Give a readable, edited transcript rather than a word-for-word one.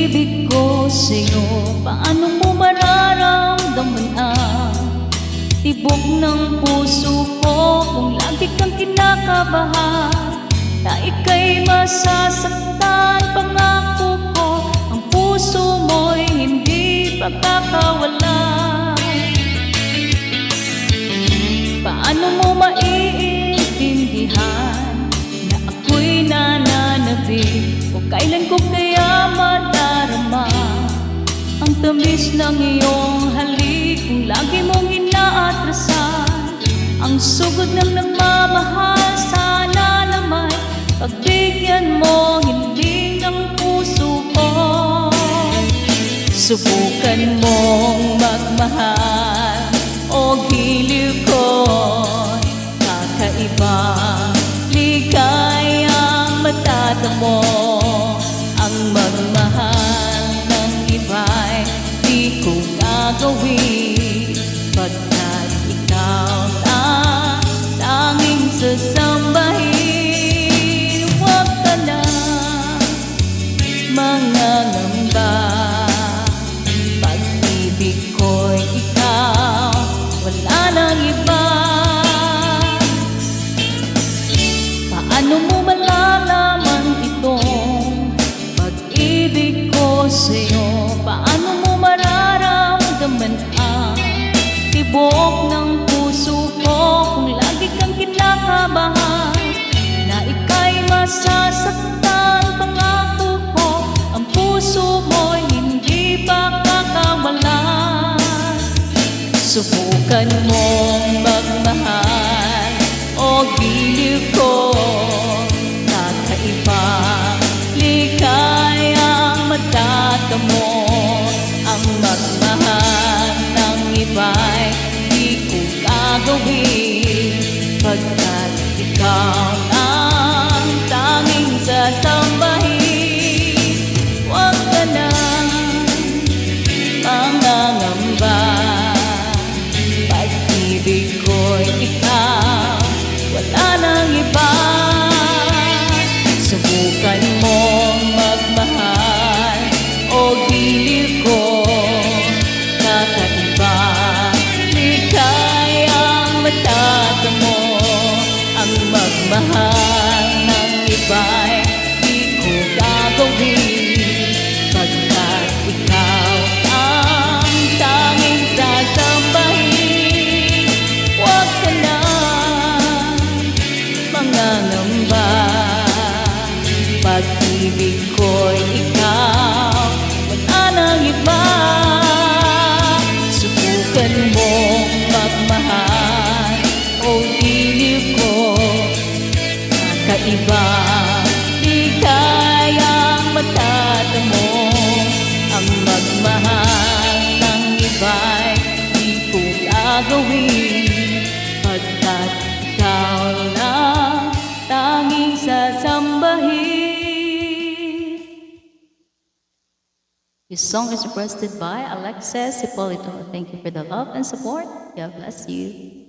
pag-ibig ko sa'yo, paano mo mararamdaman ang tibok ng puso ko kung lagi kang kinakabahan na ika'y masasaktan? Pangako ko, ang puso mo'y hindi pagkakawalan. Paano mo maiintindihan na ako'y nananabik? O kailan ko kaya madarama ang tamis ng iyong halik kung lagi mong inaatrasan ang sugod ng nagmamahal? Sana naman pagbigyan mo hiling ng puso ko. Subukan mong magmahal o giliw ko, kakaibang ligayang matatamo. Ang magmahal ng iba'y di ko gagawin, pagkat ikaw na tanging sasambahin. Huwag ka na mangangamba, pag-ibig ko'y ikaw, wala nang iba. Paano mo malalaman itong pag-ibig ko sa'yo? Paano mo mararamdaman ang tibok ng puso ko kung lagi kang kinakabahan na ika'y masasaktan? Pangako ko, ang puso mo'y hindi pagkakawalan. Subukan mong magmahal o giliw ko, kakaibang ligayang matatamo. Ang magmahal ng iba'y di ko gagawin, pagkat ikaw ang tanging sasambahin. Huwag ka na mangangamba, pag-ibig ko'y ikaw, wala nang iba. Subukan mong magmahal o giliw ko, kakaiba ligayang matatamo. Ang magmahal ng iba'y di ko gagawin, pagkat ikaw ang tanging sasambahin. Huwag ka na mangangamba, pag-ibig ko'y ikaw, wala nang iba. Subukan mong magmahal o giliw ko, kakaiba ligayang matatamo. Ang magmahal ng iba'y di ko gagawin, pagkat ikaw lang tanging sasambahin. This song is requested by Alexis Hipolito. Thank you for the love and support. God bless you.